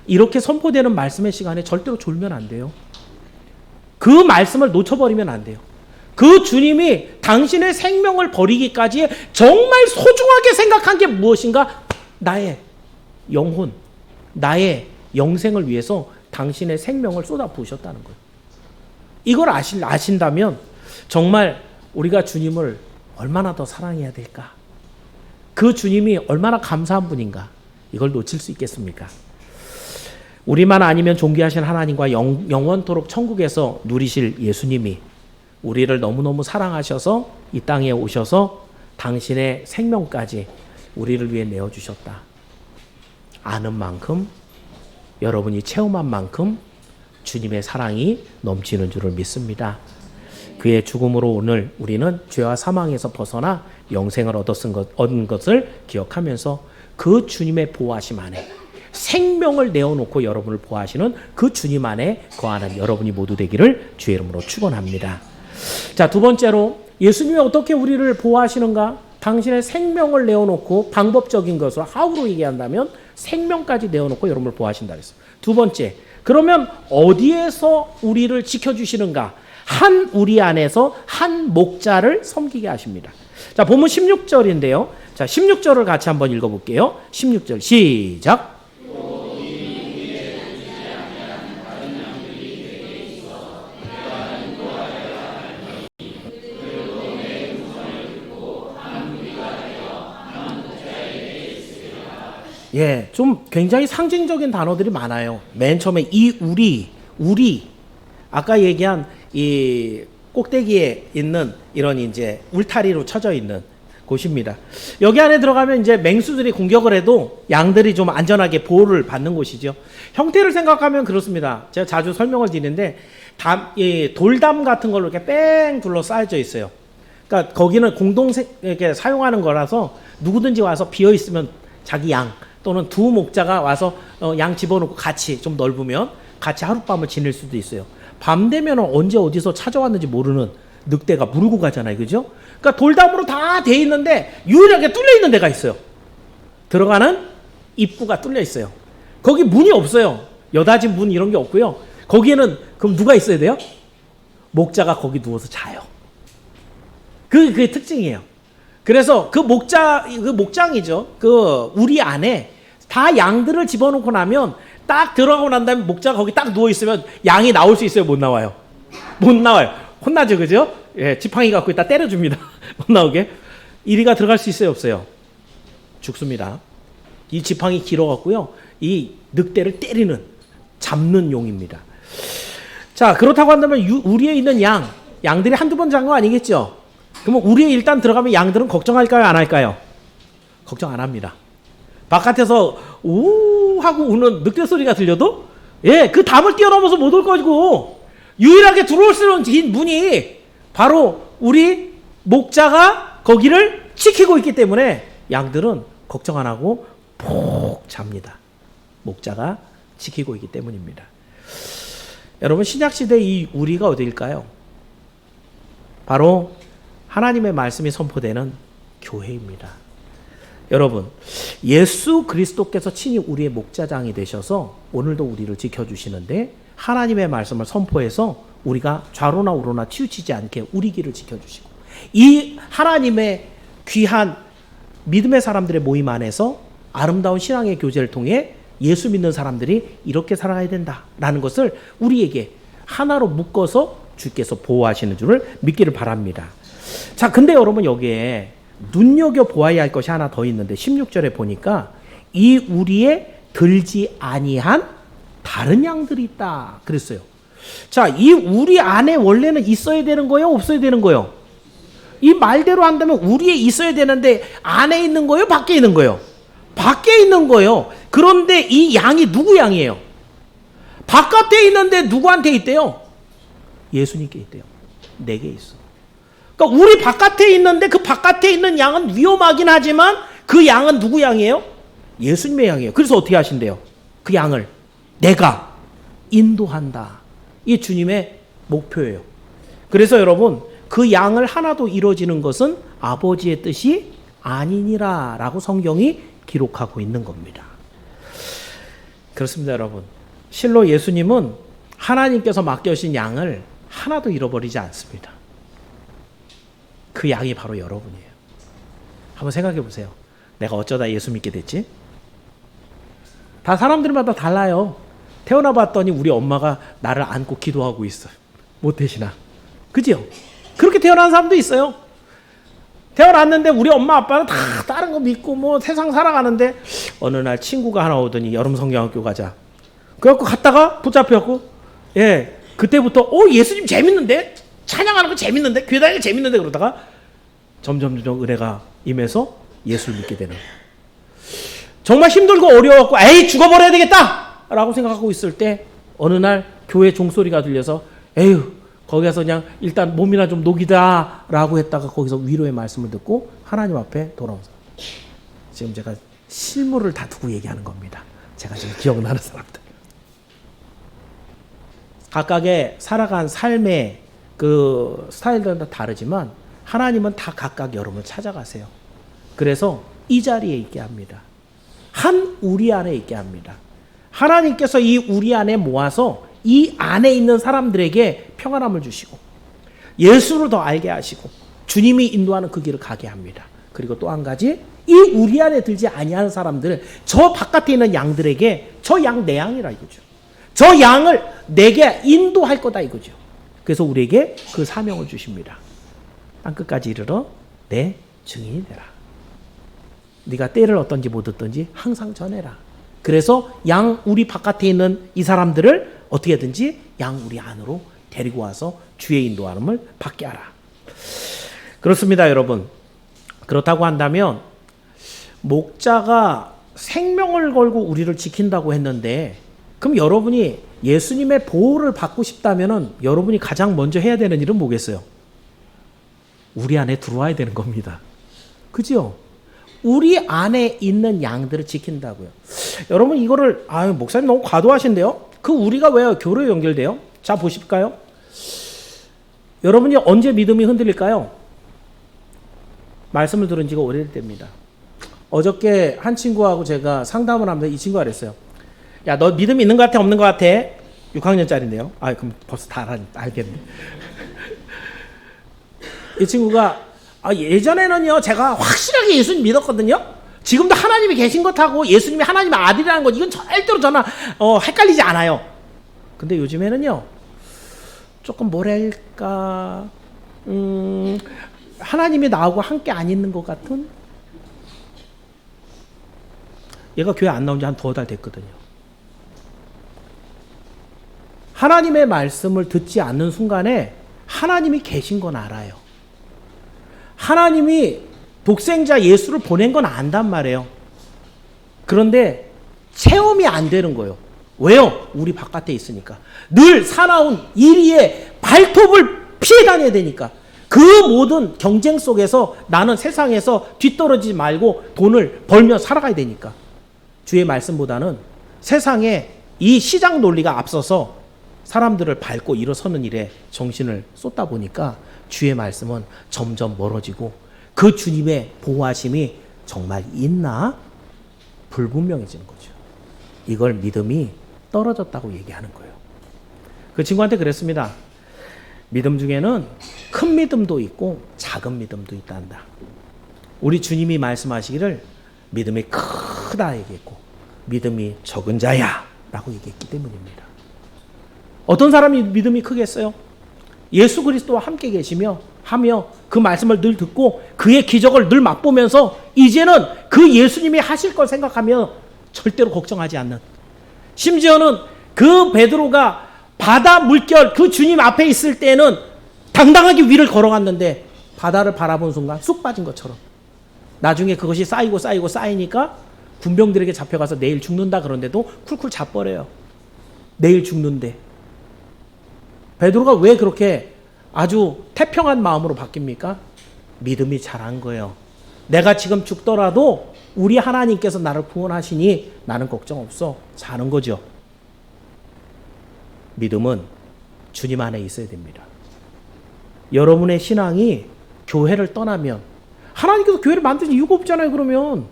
이렇게 선포되는 말씀의 시간에 절대로 졸면 안 돼요. 그 말씀을 놓쳐버리면 안 돼요. 그 주님이 당신의 생명을 버리기까지 정말 소중하게 생각한 게 무엇인가? 나의 영혼, 나의 영생을 위해서 당신의 생명을 쏟아 부으셨다는 거예요. 이걸 아신다면 정말 우리가 주님을 얼마나 더 사랑해야 될까? 그 주님이 얼마나 감사한 분인가? 이걸 놓칠 수 있겠습니까? 우리만 아니면 존귀하신 하나님과 영원토록 천국에서 누리실 예수님이 우리를 너무너무 사랑하셔서 이 땅에 오셔서 당신의 생명까지 우리를 위해 내어주셨다. 아는 만큼, 여러분이 체험한 만큼 주님의 사랑이 넘치는 줄을 믿습니다. 그의 죽음으로 오늘 우리는 죄와 사망에서 벗어나 영생을 얻은 것을 기억하면서 그 주님의 보호하심 안에 생명을 내어놓고 여러분을 보호하시는 그 주님 안에 거하는 여러분이 모두 되기를 주의 이름으로 축원합니다. 자, 두 번째로 예수님이 어떻게 우리를 보호하시는가? 당신의 생명을 내어놓고 방법적인 것으로 하우로 얘기한다면 생명까지 내어놓고 여러분을 보호하신다 그랬어요. 두 번째, 그러면 어디에서 우리를 지켜주시는가? 한 우리 안에서 한 목자를 섬기게 하십니다. 자, 본문 16절인데요. 자, 16절을 같이 한번 읽어볼게요. 16절 시작. 예, 좀 굉장히 상징적인 단어들이 많아요. 맨 처음에 이 우리, 아까 얘기한 이 꼭대기에 있는 이런 이제 울타리로 쳐져 있는 곳입니다. 여기 안에 들어가면 이제 맹수들이 공격을 해도 양들이 좀 안전하게 보호를 받는 곳이죠. 형태를 생각하면 그렇습니다. 제가 자주 설명을 드리는데 돌담 같은 걸로 이렇게 뺑 둘러싸여져 있어요. 그러니까 거기는 이렇게 사용하는 거라서 누구든지 와서 비어 있으면 자기 양 또는 두 목자가 와서 양 집어넣고 같이 좀 넓으면 같이 하룻밤을 지낼 수도 있어요. 밤 되면 언제 어디서 찾아왔는지 모르는 늑대가 물고 가잖아요. 그죠? 그러니까 돌담으로 다 돼 있는데 유일하게 뚫려 있는 데가 있어요. 들어가는 입구가 뚫려 있어요. 거기 문이 없어요. 여닫이 문 이런 게 없고요. 거기에는 그럼 누가 있어야 돼요? 목자가 거기 누워서 자요. 그게 특징이에요. 그래서 그 목장이죠. 그 우리 안에 다 양들을 집어넣고 나면 딱 들어가고 난 다음에 목자가 거기 딱 누워 있으면 양이 나올 수 있어요? 못 나와요? 못 나와요. 혼나죠, 그죠? 예, 지팡이 갖고 있다 때려줍니다. 못 나오게. 이리가 들어갈 수 있어요, 없어요? 죽습니다. 이 지팡이 길어갖고요, 이 늑대를 잡는 용입니다. 자, 그렇다고 한다면 우리에 있는 양들이 한두 번 잔 거 아니겠죠? 그러면 우리에 일단 들어가면 양들은 걱정할까요, 안 할까요? 걱정 안 합니다. 바깥에서 우 하고 우는 늑대 소리가 들려도 그 담을 뛰어넘어서 못 올 거고 유일하게 들어올 수 있는 문이 바로 우리 목자가 거기를 지키고 있기 때문에 양들은 걱정 안 하고 푹 잡니다. 목자가 지키고 있기 때문입니다. 여러분, 신약시대 이 우리가 어디일까요? 바로 하나님의 말씀이 선포되는 교회입니다. 여러분, 예수 그리스도께서 친히 우리의 목자장이 되셔서 오늘도 우리를 지켜주시는데 하나님의 말씀을 선포해서 우리가 좌로나 우로나 치우치지 않게 우리 길을 지켜주시고 이 하나님의 귀한 믿음의 사람들의 모임 안에서 아름다운 신앙의 교제를 통해 예수 믿는 사람들이 이렇게 살아가야 된다라는 것을 우리에게 하나로 묶어서 주께서 보호하시는 줄을 믿기를 바랍니다. 자, 근데 여러분, 여기에 눈여겨보아야 할 것이 하나 더 있는데 16절에 보니까 이 우리에 들지 아니한 다른 양들이 있다 그랬어요. 자, 이 우리 안에 원래는 있어야 되는 거예요, 없어야 되는 거예요? 이 말대로 한다면 우리에 있어야 되는데 안에 있는 거예요, 밖에 있는 거예요? 밖에 있는 거예요. 그런데 이 양이 누구 양이에요? 바깥에 있는데 누구한테 있대요? 예수님께 있대요. 내게 있어. 그러니까 우리 바깥에 있는데 그 바깥에 있는 양은 위험하긴 하지만 그 양은 누구 양이에요? 예수님의 양이에요. 그래서 어떻게 하신대요? 그 양을 내가 인도한다. 이게 주님의 목표예요. 그래서 여러분, 그 양을 하나도 이루어지는 것은 아버지의 뜻이 아니니라 라고 성경이 기록하고 있는 겁니다. 그렇습니다, 여러분. 실로 예수님은 하나님께서 맡겨주신 양을 하나도 잃어버리지 않습니다. 그 양이 바로 여러분이에요. 한번 생각해 보세요. 내가 어쩌다 예수 믿게 됐지? 다 사람들마다 달라요. 태어나 봤더니 우리 엄마가 나를 안고 기도하고 있어요. 못 되시나? 그죠? 그렇게 태어난 사람도 있어요. 태어났는데 우리 엄마 아빠는 다 다른 거 믿고 뭐 세상 살아가는데 어느 날 친구가 하나 오더니 여름 성경학교 가자. 그래갖고 갔다가 붙잡혀갖고 그때부터 예수님 재밌는데? 찬양하는 거 재밌는데? 교회 다니는 거 재밌는데? 그러다가 점점 은혜가 임해서 예수를 믿게 되는 거예요. 정말 힘들고 어려워갖고 에이 죽어버려야 되겠다! 라고 생각하고 있을 때 어느 날 교회 종소리가 들려서 에휴 거기 가서 그냥 일단 몸이나 좀 녹이다 라고 했다가 거기서 위로의 말씀을 듣고 하나님 앞에 돌아온 사람. 지금 제가 실물을 다 두고 얘기하는 겁니다. 제가 지금 기억나는 사람들. 각각의 살아간 삶의 그 스타일들은 다 다르지만 하나님은 다 각각 여러분을 찾아가세요. 그래서 이 자리에 있게 합니다. 한 우리 안에 있게 합니다. 하나님께서 이 우리 안에 모아서 이 안에 있는 사람들에게 평안함을 주시고 예수를 더 알게 하시고 주님이 인도하는 그 길을 가게 합니다. 그리고 또 한 가지, 이 우리 안에 들지 아니하는 사람들, 저 바깥에 있는 양들에게 저 양 내 양이라 이거죠. 저 양을 내게 인도할 거다 이거죠. 그래서 우리에게 그 사명을 주십니다. 땅끝까지 이르러 내 증인이 되라. 네가 때를 어떤지 못 얻든지 항상 전해라. 그래서 양 우리 바깥에 있는 이 사람들을 어떻게든지 양 우리 안으로 데리고 와서 주의 인도함을 받게 하라. 그렇습니다, 여러분. 그렇다고 한다면 목자가 생명을 걸고 우리를 지킨다고 했는데, 그럼 여러분이 예수님의 보호를 받고 싶다면 여러분이 가장 먼저 해야 되는 일은 뭐겠어요? 우리 안에 들어와야 되는 겁니다. 그죠? 우리 안에 있는 양들을 지킨다고요. 여러분 이거를 목사님 너무 과도하신데요? 그 우리가 왜 교로에 연결돼요? 자 보실까요? 여러분이 언제 믿음이 흔들릴까요? 말씀을 들은 지가 오래될 때입니다. 어저께 한 친구하고 제가 상담을 하면서 이 친구가 그랬어요. 야, 너 믿음이 있는 것 같아 없는 것 같아? 6학년짜리인데요. 그럼 벌써 다 알겠네. 이 친구가 예전에는요 제가 확실하게 예수님 믿었거든요. 지금도 하나님이 계신 것하고 예수님이 하나님의 아들이라는 것, 이건 절대로 저는 헷갈리지 않아요. 근데 요즘에는요 조금 뭐랄까 하나님이 나하고 함께 안 있는 것 같은. 얘가 교회 안 나온 지 한 2달 됐거든요. 하나님의 말씀을 듣지 않는 순간에 하나님이 계신 건 알아요. 하나님이 독생자 예수를 보낸 건 안단 말이에요. 그런데 체험이 안 되는 거예요. 왜요? 우리 바깥에 있으니까. 늘 사나운 이리에 발톱을 피해 다녀야 되니까. 그 모든 경쟁 속에서 나는 세상에서 뒤떨어지지 말고 돈을 벌며 살아가야 되니까. 주의 말씀보다는 세상에 이 시장 논리가 앞서서 사람들을 밟고 일어서는 일에 정신을 쏟다 보니까 주의 말씀은 점점 멀어지고 그 주님의 보호하심이 정말 있나 불분명해지는 거죠. 이걸 믿음이 떨어졌다고 얘기하는 거예요. 그 친구한테 그랬습니다. 믿음 중에는 큰 믿음도 있고 작은 믿음도 있단다. 우리 주님이 말씀하시기를 믿음이 크다 얘기했고 믿음이 적은 자야 라고 얘기했기 때문입니다. 어떤 사람이 믿음이 크겠어요? 예수 그리스도와 함께 계시며 하며 그 말씀을 늘 듣고 그의 기적을 늘 맛보면서 이제는 그 예수님이 하실 걸 생각하며 절대로 걱정하지 않는, 심지어는 그 베드로가 바다 물결 그 주님 앞에 있을 때는 당당하게 위를 걸어갔는데 바다를 바라본 순간 쑥 빠진 것처럼 나중에 그것이 쌓이고 쌓이니까 군병들에게 잡혀가서 내일 죽는다 그런데도 쿨쿨 자버려요. 내일 죽는데. 베드로가 왜 그렇게 아주 태평한 마음으로 바뀝니까? 믿음이 잘한 거예요. 내가 지금 죽더라도 우리 하나님께서 나를 구원하시니 나는 걱정 없어. 자는 거죠. 믿음은 주님 안에 있어야 됩니다. 여러분의 신앙이 교회를 떠나면, 하나님께서 교회를 만드신 이유가 없잖아요. 그러면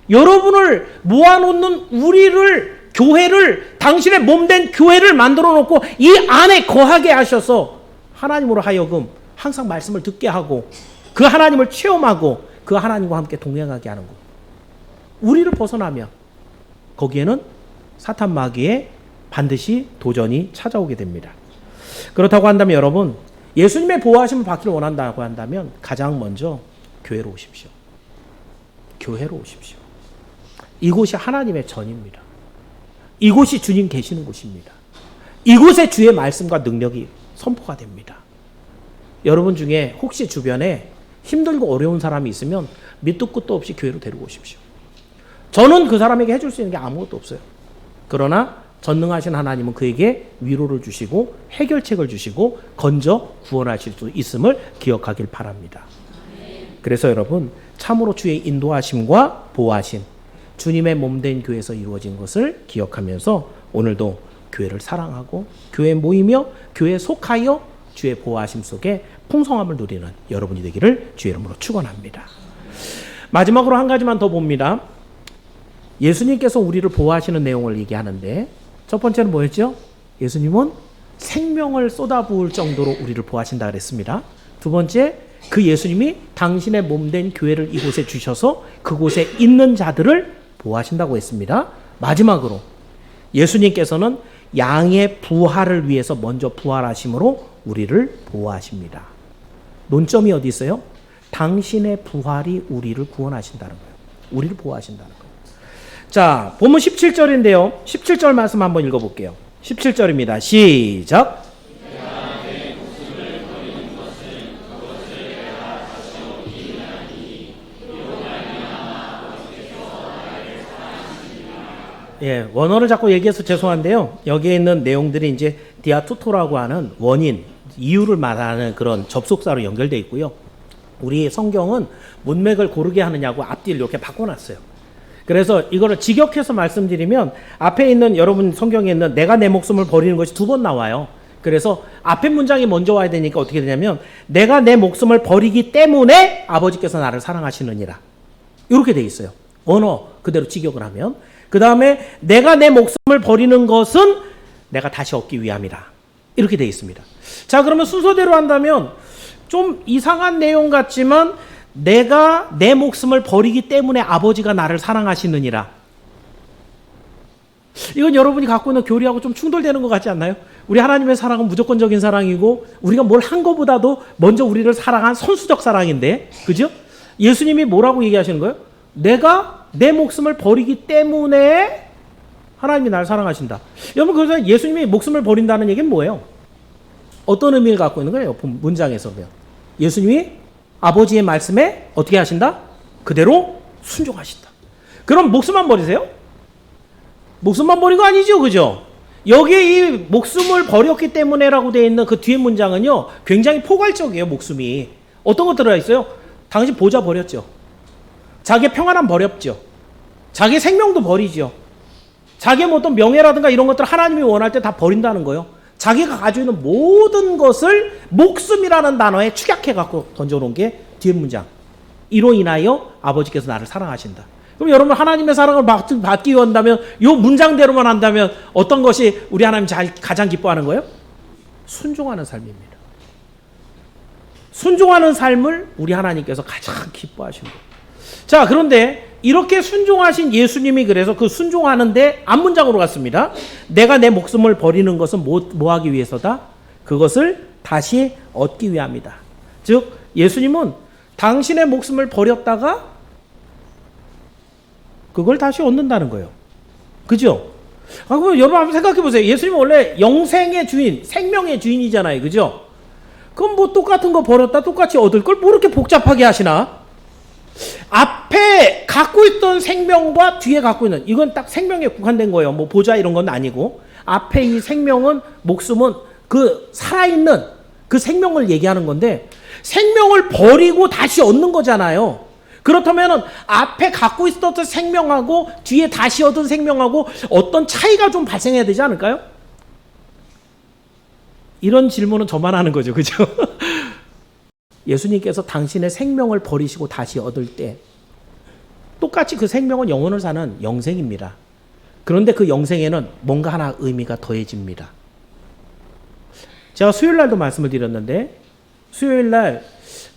여러분을 모아놓는 우리를, 교회를, 당신의 몸된 교회를 만들어 놓고 이 안에 거하게 하셔서 하나님으로 하여금 항상 말씀을 듣게 하고 그 하나님을 체험하고 그 하나님과 함께 동행하게 하는 것. 우리를 벗어나면 거기에는 사탄 마귀의 반드시 도전이 찾아오게 됩니다. 그렇다고 한다면 여러분, 예수님의 보호하심을 받기를 원한다고 한다면 가장 먼저 교회로 오십시오. 교회로 오십시오. 이곳이 하나님의 전입니다. 이곳이 주님 계시는 곳입니다. 이곳에 주의 말씀과 능력이 선포가 됩니다. 여러분 중에 혹시 주변에 힘들고 어려운 사람이 있으면 밑도 끝도 없이 교회로 데리고 오십시오. 저는 그 사람에게 해줄 수 있는 게 아무것도 없어요. 그러나 전능하신 하나님은 그에게 위로를 주시고 해결책을 주시고 건져 구원하실 수 있음을 기억하길 바랍니다. 그래서 여러분, 참으로 주의 인도하심과 보호하심, 주님의 몸된 교회에서 이루어진 것을 기억하면서 오늘도 교회를 사랑하고 교회에 모이며 교회에 속하여 주의 보호하심 속에 풍성함을 누리는 여러분이 되기를 주의 이름으로 축원합니다. 마지막으로 한 가지만 더 봅니다. 예수님께서 우리를 보호하시는 내용을 얘기하는데 첫 번째는 뭐였죠? 예수님은 생명을 쏟아부을 정도로 우리를 보호하신다 그랬습니다. 두 번째, 그 예수님이 당신의 몸된 교회를 이곳에 주셔서 그곳에 있는 자들을 보호하신다고 했습니다. 마지막으로 예수님께서는 양의 부활을 위해서 먼저 부활하심으로 우리를 보호하십니다. 논점이 어디 있어요? 당신의 부활이 우리를 구원하신다는 거예요. 우리를 보호하신다는 거예요. 자, 본문 17절인데요. 17절 말씀 한번 읽어볼게요. 17절입니다. 시작. 예, 원어를 자꾸 얘기해서 죄송한데요. 여기에 있는 내용들이 이제 디아투토라고 하는 원인, 이유를 말하는 그런 접속사로 연결되어 있고요. 우리 성경은 문맥을 고르게 하느냐고 앞뒤를 이렇게 바꿔놨어요. 그래서 이거를 직역해서 말씀드리면 앞에 있는 여러분 성경에 있는 내가 내 목숨을 버리는 것이 두 번 나와요. 그래서 앞에 문장이 먼저 와야 되니까 어떻게 되냐면 내가 내 목숨을 버리기 때문에 아버지께서 나를 사랑하시느니라. 이렇게 돼 있어요. 원어 그대로 직역을 하면. 그 다음에 내가 내 목숨을 버리는 것은 내가 다시 얻기 위함이라. 이렇게 돼 있습니다. 자, 그러면 순서대로 한다면 좀 이상한 내용 같지만 내가 내 목숨을 버리기 때문에 아버지가 나를 사랑하시느니라. 이건 여러분이 갖고 있는 교리하고 좀 충돌되는 것 같지 않나요? 우리 하나님의 사랑은 무조건적인 사랑이고 우리가 뭘 한 것보다도 먼저 우리를 사랑한 선수적 사랑인데, 그죠? 예수님이 뭐라고 얘기하시는 거예요? 내가 내 목숨을 버리기 때문에 하나님이 나를 사랑하신다. 여러분, 그래서 예수님이 목숨을 버린다는 얘기는 뭐예요? 어떤 의미를 갖고 있는 거예요? 문장에서 보면 예수님이 아버지의 말씀에 어떻게 하신다? 그대로 순종하신다. 그럼 목숨만 버리세요? 목숨만 버린 거 아니죠, 그죠? 여기에 이 목숨을 버렸기 때문에라고 되어 있는 그 뒤에 문장은요, 굉장히 포괄적이에요. 목숨이 어떤 것 들어가 있어요? 당신 보좌 버렸죠. 자기의 평안함 버렸죠. 자기의 생명도 버리죠. 자기의 뭐 어떤 명예라든가 이런 것들 하나님이 원할 때 다 버린다는 거예요. 자기가 가지고 있는 모든 것을 목숨이라는 단어에 축약해 갖고 던져놓은 게 뒤에 문장. 이로 인하여 아버지께서 나를 사랑하신다. 그럼 여러분 하나님의 사랑을 받기 원한다면 이 문장대로만 한다면 어떤 것이 우리 하나님 가장 기뻐하는 거예요? 순종하는 삶입니다. 순종하는 삶을 우리 하나님께서 가장 기뻐하신 거예요. 자, 그런데 이렇게 순종하신 예수님이 그래서 그 순종하는데 앞문장으로 갔습니다. 내가 내 목숨을 버리는 것은 뭐 하기 위해서다? 그것을 다시 얻기 위함이다. 즉 예수님은 당신의 목숨을 버렸다가 그걸 다시 얻는다는 거예요. 그죠? 그럼 여러분 한번 생각해 보세요. 예수님은 원래 영생의 주인, 생명의 주인이잖아요. 그죠? 그럼 뭐 똑같은 거 버렸다 똑같이 얻을 걸 뭐 이렇게 복잡하게 하시나? 앞에 갖고 있던 생명과 뒤에 갖고 있는, 이건 딱 생명에 국한된 거예요. 뭐 보좌 이런 건 아니고, 앞에 이 생명은, 목숨은 그 살아있는 그 생명을 얘기하는 건데, 생명을 버리고 다시 얻는 거잖아요. 그렇다면 앞에 갖고 있었던 생명하고 뒤에 다시 얻은 생명하고 어떤 차이가 좀 발생해야 되지 않을까요? 이런 질문은 저만 하는 거죠. 그죠? 예수님께서 당신의 생명을 버리시고 다시 얻을 때 똑같이 그 생명은 영혼을 사는 영생입니다. 그런데 그 영생에는 뭔가 하나 의미가 더해집니다. 제가 수요일 날도 말씀을 드렸는데 수요일 날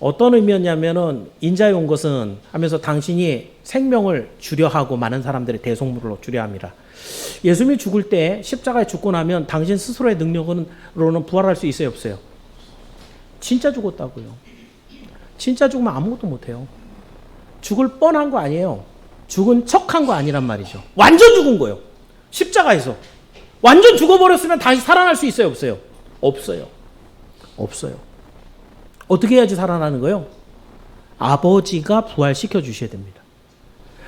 어떤 의미였냐면은 인자에 온 것은 하면서 당신이 생명을 주려 하고 많은 사람들의 대속물로 주려 합니다. 예수님이 죽을 때 십자가에 죽고 나면 당신 스스로의 능력으로는 부활할 수 있어요, 없어요? 진짜 죽었다고요. 진짜 죽으면 아무것도 못해요. 죽을 뻔한 거 아니에요. 죽은 척한 거 아니란 말이죠. 완전 죽은 거예요. 십자가에서. 완전 죽어버렸으면 다시 살아날 수 있어요, 없어요? 없어요. 없어요. 어떻게 해야지 살아나는 거예요? 아버지가 부활시켜 주셔야 됩니다.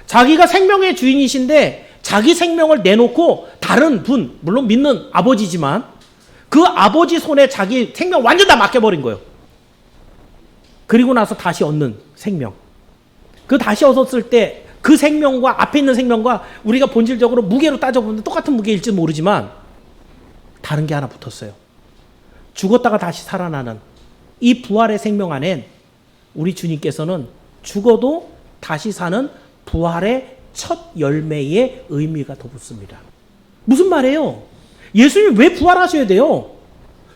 자기가 생명의 주인이신데 자기 생명을 내놓고 다른 분, 물론 믿는 아버지지만 그 아버지 손에 자기 생명 완전 다 맡겨버린 거예요. 그리고 나서 다시 얻는 생명. 그 다시 얻었을 때 그 생명과 앞에 있는 생명과 우리가 본질적으로 무게로 따져보면 똑같은 무게일지 모르지만 다른 게 하나 붙었어요. 죽었다가 다시 살아나는 이 부활의 생명 안엔 우리 주님께서는 죽어도 다시 사는 부활의 첫 열매의 의미가 더 붙습니다. 무슨 말이에요? 예수님이 왜 부활하셔야 돼요?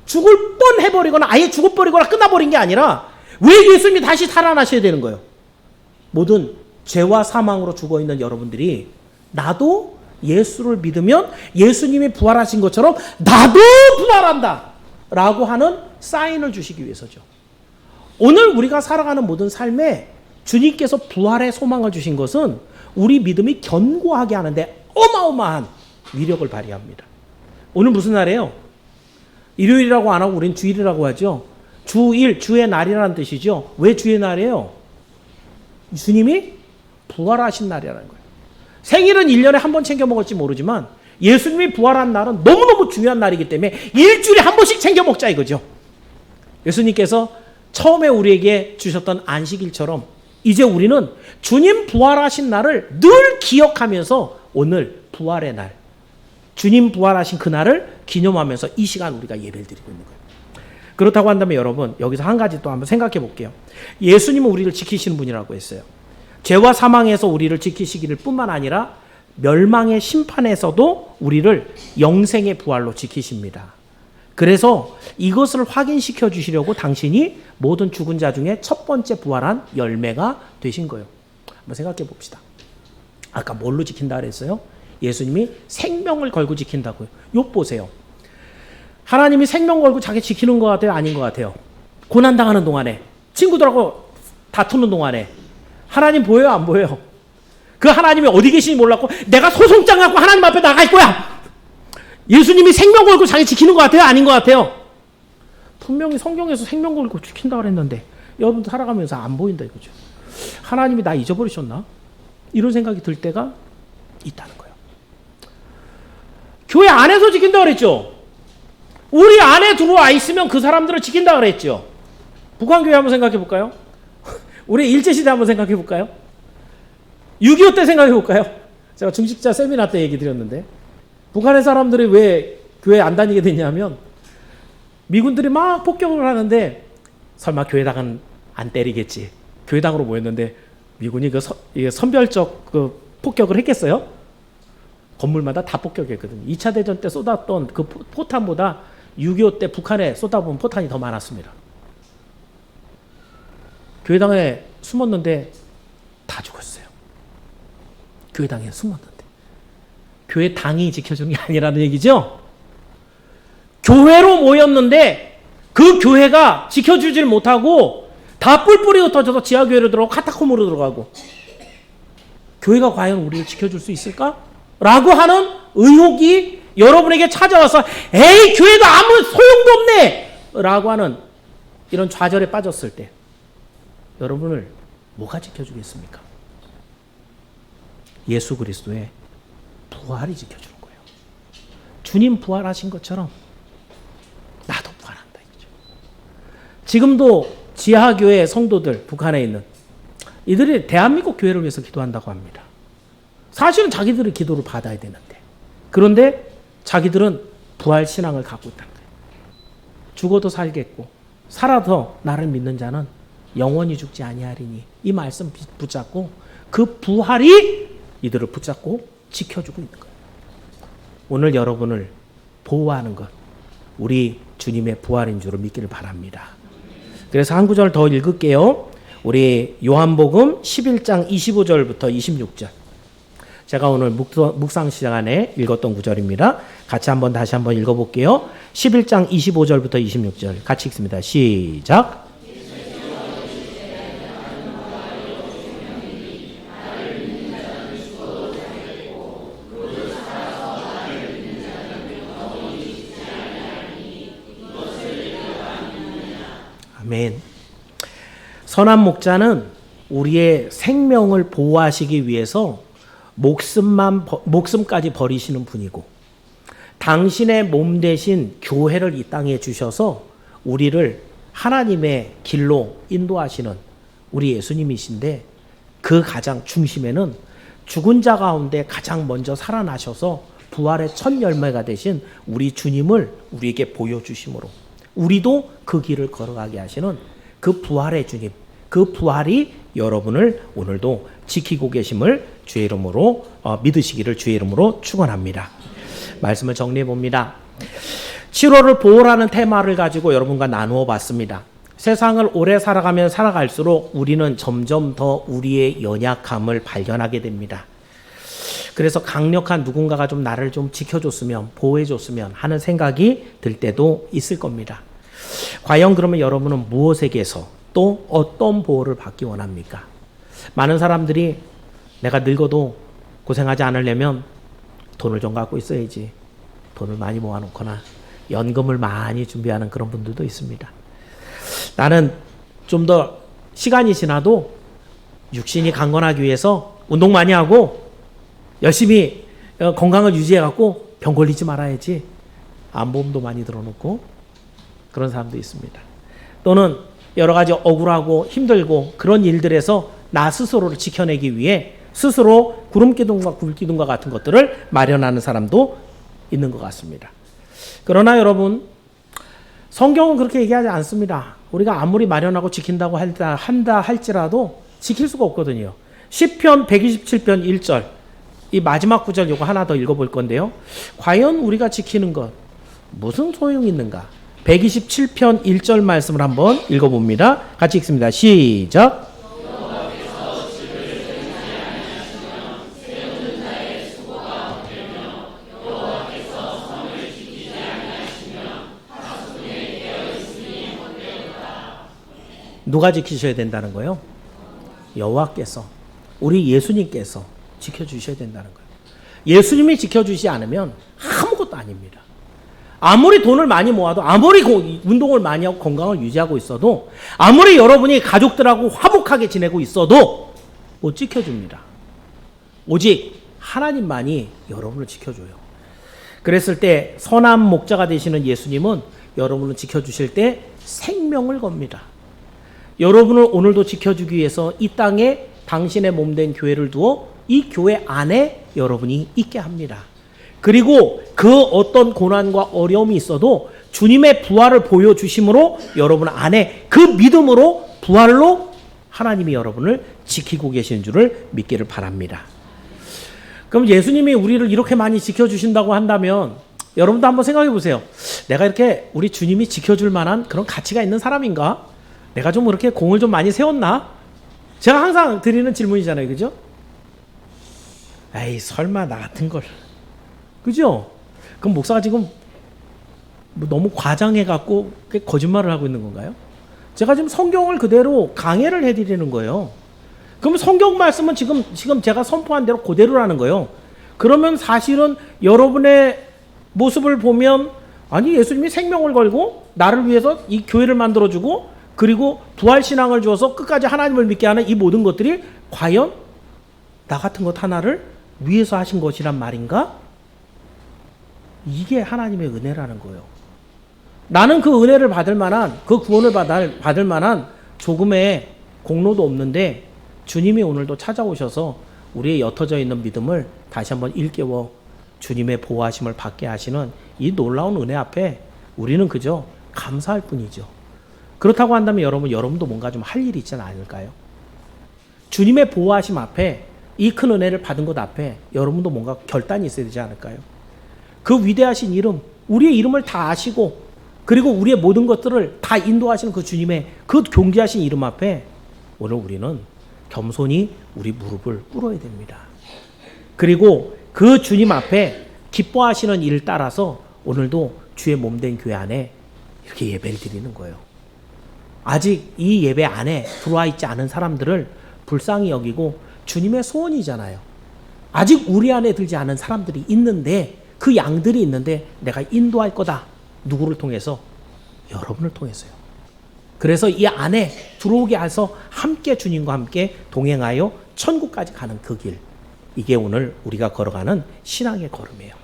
죽을 뻔해버리거나 아예 죽어버리거나 끝나버린 게 아니라 왜 예수님이 다시 살아나셔야 되는 거예요? 모든 죄와 사망으로 죽어있는 여러분들이 나도 예수를 믿으면 예수님이 부활하신 것처럼 나도 부활한다 라고 하는 사인을 주시기 위해서죠. 오늘 우리가 살아가는 모든 삶에 주님께서 부활의 소망을 주신 것은 우리 믿음이 견고하게 하는데 어마어마한 위력을 발휘합니다. 오늘 무슨 날이에요? 일요일이라고 안 하고 우리는 주일이라고 하죠. 주일, 주의 날이라는 뜻이죠. 왜 주의 날이에요? 주님이 부활하신 날이라는 거예요. 생일은 1년에 한 번 챙겨 먹을지 모르지만 예수님이 부활한 날은 너무너무 중요한 날이기 때문에 일주일에 한 번씩 챙겨 먹자 이거죠. 예수님께서 처음에 우리에게 주셨던 안식일처럼 이제 우리는 주님 부활하신 날을 늘 기억하면서 오늘 부활의 날, 주님 부활하신 그 날을 기념하면서 이 시간 우리가 예배를 드리고 있는 거예요. 그렇다고 한다면 여러분 여기서 한 가지 또 한번 생각해 볼게요. 예수님은 우리를 지키시는 분이라고 했어요. 죄와 사망에서 우리를 지키시기를 뿐만 아니라 멸망의 심판에서도 우리를 영생의 부활로 지키십니다. 그래서 이것을 확인시켜 주시려고 당신이 모든 죽은 자 중에 첫 번째 부활한 열매가 되신 거예요. 한번 생각해 봅시다. 아까 뭘로 지킨다 그랬어요? 예수님이 생명을 걸고 지킨다고요. 욥 보세요. 하나님이 생명 걸고 자기 지키는 것 같아요? 아닌 것 같아요? 고난당하는 동안에 친구들하고 다투는 동안에 하나님 보여요? 안 보여요? 그 하나님이 어디 계신지 몰랐고 내가 소송장 갖고 하나님 앞에 나갈 거야. 예수님이 생명 걸고 자기 지키는 것 같아요? 아닌 것 같아요? 분명히 성경에서 생명 걸고 지킨다고 그랬는데 여러분도 살아가면서 안 보인다 이거죠. 하나님이 나 잊어버리셨나? 이런 생각이 들 때가 있다는 거예요. 교회 안에서 지킨다고 그랬죠. 우리 안에 들어와 있으면 그 사람들을 지킨다고 그랬죠. 북한교회 한번 생각해 볼까요? 우리 일제시대 한번 생각해 볼까요? 6.25 때 생각해 볼까요? 제가 중직자 세미나 때 얘기 드렸는데 북한의 사람들이 왜 교회 안 다니게 됐냐면 미군들이 막 폭격을 하는데 설마 교회당은 안 때리겠지. 교회당으로 모였는데 미군이 선별적 폭격을 했겠어요? 건물마다 다 폭격했거든요. 2차 대전 때 쏟았던 그 포탄보다 6.25 때 북한에 쏟아부은 포탄이 더 많았습니다. 교회당에 숨었는데 다 죽었어요. 교회당에 숨었는데. 교회당이 지켜준 게 아니라는 얘기죠. 교회로 모였는데 그 교회가 지켜주질 못하고 다 뿔뿔이 흩어져서 지하교회로 들어가고 카타콤으로 들어가고 교회가 과연 우리를 지켜줄 수 있을까? 라고 하는 의혹이 여러분에게 찾아와서 에이 교회도 아무 소용도 없네 라고 하는 이런 좌절에 빠졌을 때 여러분을 뭐가 지켜주겠습니까? 예수 그리스도의 부활이 지켜주는 거예요. 주님 부활하신 것처럼 나도 부활한다 이거죠. 지금도 지하교회 성도들 북한에 있는 이들이 대한민국 교회를 위해서 기도한다고 합니다. 사실은 자기들의 기도를 받아야 되는데 그런데 자기들은 부활 신앙을 갖고 있다는 거예요. 죽어도 살겠고 살아도 나를 믿는 자는 영원히 죽지 아니하리니 이 말씀 붙잡고 그 부활이 이들을 붙잡고 지켜주고 있는 거예요. 오늘 여러분을 보호하는 것 우리 주님의 부활인 줄을 믿기를 바랍니다. 그래서 한 구절 더 읽을게요. 우리 요한복음 11장 25절부터 26절 제가 오늘 묵상 시간에 읽었던 구절입니다. 같이 다시 한번 읽어볼게요. 11장 25절부터 26절 같이 읽습니다. 시작. 아멘. 선한 목자는 우리의 생명을 보호하시기 위해서 목숨까지 버리시는 분이고 당신의 몸 대신 교회를 이 땅에 주셔서 우리를 하나님의 길로 인도하시는 우리 예수님이신데 그 가장 중심에는 죽은 자 가운데 가장 먼저 살아나셔서 부활의 첫 열매가 되신 우리 주님을 우리에게 보여주심으로 우리도 그 길을 걸어가게 하시는 그 부활의 주님, 그 부활이 여러분을 오늘도 지키고 계심을 주의 이름으로 믿으시기를 주의 이름으로 축원합니다. 말씀을 정리해 봅니다. 7월을 보호라는 테마를 가지고 여러분과 나누어 봤습니다. 세상을 오래 살아가면 살아갈수록 우리는 점점 더 우리의 연약함을 발견하게 됩니다. 그래서 강력한 누군가가 좀 나를 좀 지켜줬으면, 보호해줬으면 하는 생각이 들 때도 있을 겁니다. 과연 그러면 여러분은 무엇에게서 또 어떤 보호를 받기 원합니까? 많은 사람들이 내가 늙어도 고생하지 않으려면 돈을 좀 갖고 있어야지. 돈을 많이 모아놓거나 연금을 많이 준비하는 그런 분들도 있습니다. 나는 좀 더 시간이 지나도 육신이 강건하기 위해서 운동 많이 하고 열심히 건강을 유지해갖고 병 걸리지 말아야지. 암보험도 많이 들어놓고 그런 사람도 있습니다. 또는 여러 가지 억울하고 힘들고 그런 일들에서 나 스스로를 지켜내기 위해 스스로 구름기둥과 굴기둥과 같은 것들을 마련하는 사람도 있는 것 같습니다. 그러나 여러분, 성경은 그렇게 얘기하지 않습니다. 우리가 아무리 마련하고 지킨다고 한다 할지라도 지킬 수가 없거든요. 시편 127편 1절, 이 마지막 구절 요거 하나 더 읽어볼 건데요. 과연 우리가 지키는 것 무슨 소용이 있는가? 127편 1절 말씀을 한번 읽어봅니다. 같이 읽습니다. 시작. 누가 지키셔야 된다는 거예요? 여호와께서, 우리 예수님께서 지켜주셔야 된다는 거예요. 예수님이 지켜주시지 않으면 아무것도 아닙니다. 아무리 돈을 많이 모아도, 아무리 운동을 많이 하고 건강을 유지하고 있어도, 아무리 여러분이 가족들하고 화목하게 지내고 있어도 못 지켜줍니다. 오직 하나님만이 여러분을 지켜줘요. 그랬을 때 선한 목자가 되시는 예수님은 여러분을 지켜주실 때 생명을 겁니다. 여러분을 오늘도 지켜주기 위해서 이 땅에 당신의 몸된 교회를 두어 이 교회 안에 여러분이 있게 합니다. 그리고 그 어떤 고난과 어려움이 있어도 주님의 부활을 보여주심으로 여러분 안에 그 믿음으로 부활로 하나님이 여러분을 지키고 계신 줄을 믿기를 바랍니다. 그럼 예수님이 우리를 이렇게 많이 지켜주신다고 한다면 여러분도 한번 생각해 보세요. 내가 이렇게 우리 주님이 지켜줄 만한 그런 가치가 있는 사람인가? 내가 좀 그렇게 공을 좀 많이 세웠나? 제가 항상 드리는 질문이잖아요. 그죠? 에이, 설마 나 같은 걸. 그죠? 그럼 목사가 지금 뭐 너무 과장해갖고 거짓말을 하고 있는 건가요? 제가 지금 성경을 그대로 강해를 해드리는 거예요. 그럼 성경 말씀은 지금 제가 선포한 대로 그대로라는 거예요. 그러면 사실은 여러분의 모습을 보면, 아니, 예수님이 생명을 걸고 나를 위해서 이 교회를 만들어주고 그리고 부활신앙을 주어서 끝까지 하나님을 믿게 하는 이 모든 것들이 과연 나 같은 것 하나를 위해서 하신 것이란 말인가? 이게 하나님의 은혜라는 거예요. 나는 그 은혜를 받을 만한, 그 구원을 받을 만한 조금의 공로도 없는데 주님이 오늘도 찾아오셔서 우리의 옅어져 있는 믿음을 다시 한번 일깨워 주님의 보호하심을 받게 하시는 이 놀라운 은혜 앞에 우리는 그저 감사할 뿐이죠. 그렇다고 한다면 여러분도 뭔가 좀 할 일이 있지 않을까요? 주님의 보호하심 앞에, 이 큰 은혜를 받은 것 앞에 여러분도 뭔가 결단이 있어야 되지 않을까요? 그 위대하신 이름, 우리의 이름을 다 아시고 그리고 우리의 모든 것들을 다 인도하시는 그 주님의 그 존귀하신 이름 앞에 오늘 우리는 겸손히 우리 무릎을 꿇어야 됩니다. 그리고 그 주님 앞에 기뻐하시는 일을 따라서 오늘도 주의 몸된 교회 안에 이렇게 예배를 드리는 거예요. 아직 이 예배 안에 들어와 있지 않은 사람들을 불쌍히 여기고, 주님의 소원이잖아요. 아직 우리 안에 들지 않은 사람들이 있는데, 그 양들이 있는데 내가 인도할 거다. 누구를 통해서? 여러분을 통해서요. 그래서 이 안에 들어오게 해서 함께 주님과 함께 동행하여 천국까지 가는 그 길, 이게 오늘 우리가 걸어가는 신앙의 걸음이에요.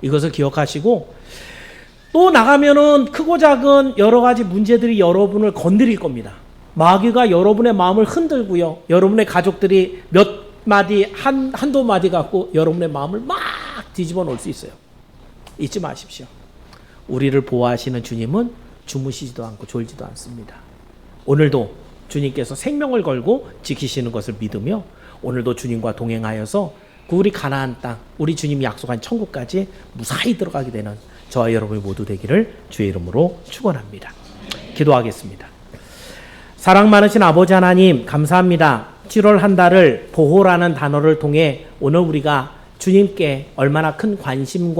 이것을 기억하시고, 또 나가면은 크고 작은 여러 가지 문제들이 여러분을 건드릴 겁니다. 마귀가 여러분의 마음을 흔들고요. 여러분의 가족들이 몇 마디, 한두 마디 갖고 여러분의 마음을 막 뒤집어 놓을 수 있어요. 잊지 마십시오. 우리를 보호하시는 주님은 주무시지도 않고 졸지도 않습니다. 오늘도 주님께서 생명을 걸고 지키시는 것을 믿으며 오늘도 주님과 동행하여서 그 우리 가나안 땅, 우리 주님이 약속한 천국까지 무사히 들어가게 되는 저와 여러분이 모두 되기를 주의 이름으로 축원합니다. 기도하겠습니다. 사랑 많으신 아버지 하나님 감사합니다. 7월 한 달을 보호라는 단어를 통해 오늘 우리가 주님께 얼마나 큰 관심과